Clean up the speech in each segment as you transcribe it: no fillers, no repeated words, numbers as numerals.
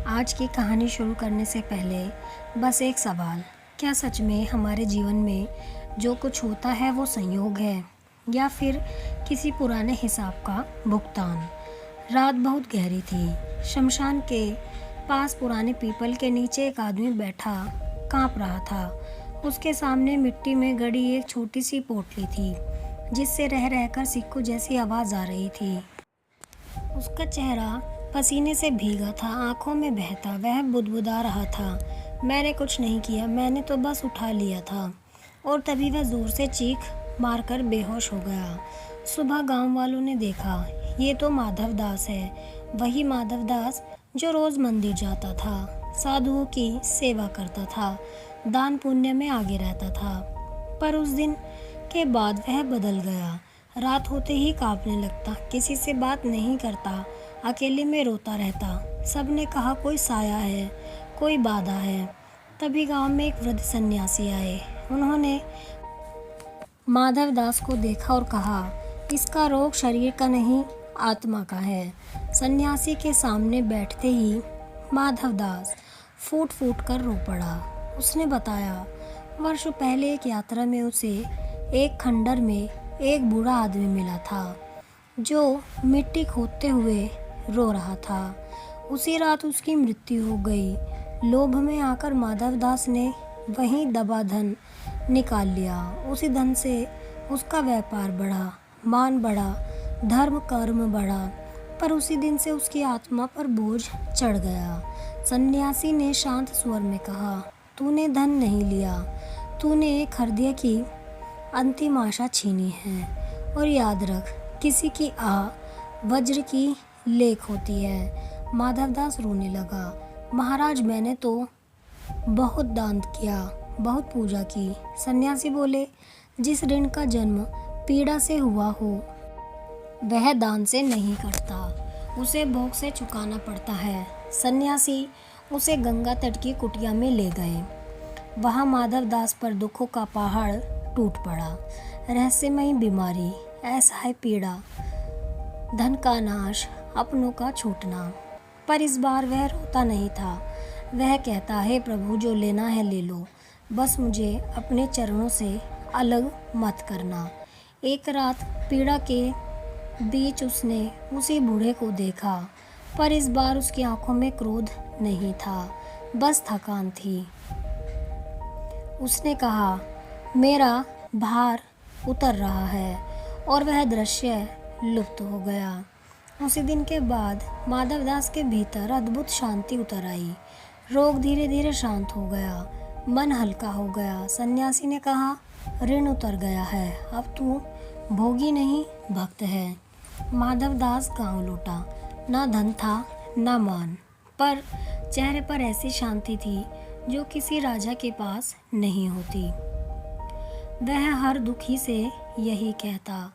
आज की कहानी शुरू करने से पहले बस एक सवाल, क्या सच में हमारे जीवन में जो कुछ होता है वो संयोग है या फिर किसी पुराने हिसाब का भुगतान। रात बहुत गहरी थी। शमशान के पास पुराने पीपल के नीचे एक आदमी बैठा कांप रहा था। उसके सामने मिट्टी में गड़ी एक छोटी सी पोटली थी जिससे रह रहकर सिक्कों जैसी आवाज़ आ रही थी। उसका चेहरा पसीने से भीगा था, आंखों में बहता वह बुदबुदा रहा था, मैंने कुछ नहीं किया, मैंने तो बस उठा लिया था। और तभी वह जोर से चीख मारकर बेहोश हो गया। सुबह गांव वालों ने देखा, ये तो माधव दास है, वही माधव दास जो रोज मंदिर जाता था, साधुओं की सेवा करता था, दान पुण्य में आगे रहता था। पर उस दिन के बाद वह बदल गया। रात होते ही कांपने लगता, किसी से बात नहीं करता, अकेले में रोता रहता। सबने कहा कोई साया है, कोई बाधा है। तभी गांव में एक वृद्ध सन्यासी आए। उन्होंने माधव दास को देखा और कहा, इसका रोग शरीर का नहीं, आत्मा का है। सन्यासी के सामने बैठते ही माधव दास फूट फूट कर रो पड़ा। उसने बताया, वर्षों पहले एक यात्रा में उसे एक खंडर में एक बूढ़ा आदमी मिला था जो मिट्टी खोदते हुए रो रहा था। उसी रात उसकी मृत्यु हो गई। लोभ में आकर माधव दास ने वहीं दबा धन निकाल लिया। उसी धन से उसका व्यापार बढ़ा, मान बढ़ा, धर्म कर्म बढ़ा। पर उसी दिन से उसकी आत्मा पर बोझ चढ़ गया। सन्यासी ने शांत स्वर में कहा, तूने धन नहीं लिया, तूने एक हृदय की अंतिम आशा छीनी है। और याद रख, किसी की आह वज्र की लेख होती है। माधवदास रोने लगा, महाराज मैंने तो बहुत दान किया, बहुत पूजा की। सन्यासी बोले, जिस ऋण का जन्म पीड़ा से हुआ हो वह दान से नहीं कटता, उसे भोग से चुकाना पड़ता है। सन्यासी उसे गंगा तट की कुटिया में ले गए। वहाँ माधवदास पर दुखों का पहाड़ टूट पड़ा। रहस्यमयी बीमारी, असहाय पीड़ा, धन का नाश, अपनों का छूटना। पर इस बार वह रोता नहीं था। वह कहता है, प्रभु जो लेना है ले लो, बस मुझे अपने चरणों से अलग मत करना। एक रात पीड़ा के बीच उसने उसी बूढ़े को देखा, पर इस बार उसकी आंखों में क्रोध नहीं था, बस थकान थी। उसने कहा, मेरा भार उतर रहा है, और वह दृश्य लुप्त हो गया। उसी दिन के बाद माधवदास के भीतर अद्भुत शांति उतर आई। रोग धीरे धीरे शांत हो गया, मन हल्का हो गया। सन्यासी ने कहा, ऋण उतर गया है, अब तू भोगी नहीं भक्त है। माधवदास गांव लौटा। ना धन था ना मान, पर चेहरे पर ऐसी शांति थी जो किसी राजा के पास नहीं होती। वह हर दुखी से यही कहता,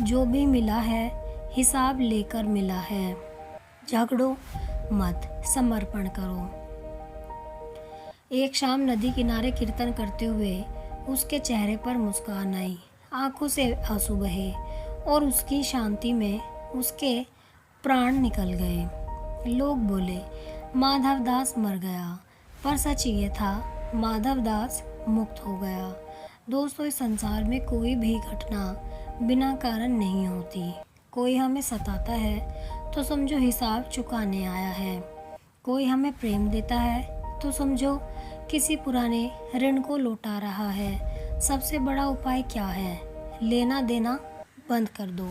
जो भी मिला है हिसाब लेकर मिला है, झगड़ो मत, समर्पण करो। एक शाम नदी किनारे कीर्तन करते हुए उसके चेहरे पर मुस्कान आई, आंखों से आंसू बहे और उसकी शांति में उसके प्राण निकल गए। लोग बोले, माधवदास मर गया, पर सच ये था, माधवदास मुक्त हो गया। दोस्तों, इस संसार में कोई भी घटना बिना कारण नहीं होती। कोई हमें सताता है तो समझो हिसाब चुकाने आया है, कोई हमें प्रेम देता है तो समझो किसी पुराने ऋण को लौटा रहा है। सबसे बड़ा उपाय क्या है? लेना देना बंद कर दो,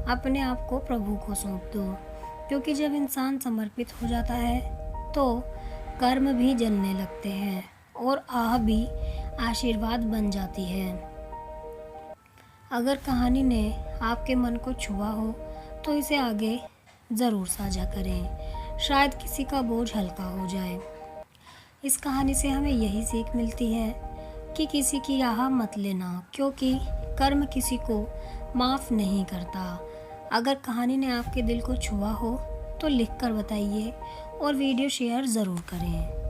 अपने आप को प्रभु को सौंप दो, क्योंकि जब इंसान समर्पित हो जाता है तो कर्म भी जलने लगते हैं और आह भी आशीर्वाद बन जाती है। अगर कहानी ने आपके मन को छुआ हो तो इसे आगे ज़रूर साझा करें, शायद किसी का बोझ हल्का हो जाए। इस कहानी से हमें यही सीख मिलती है कि किसी की आह मत लेना, क्योंकि कर्म किसी को माफ़ नहीं करता। अगर कहानी ने आपके दिल को छुआ हो तो लिख कर बताइए और वीडियो शेयर ज़रूर करें।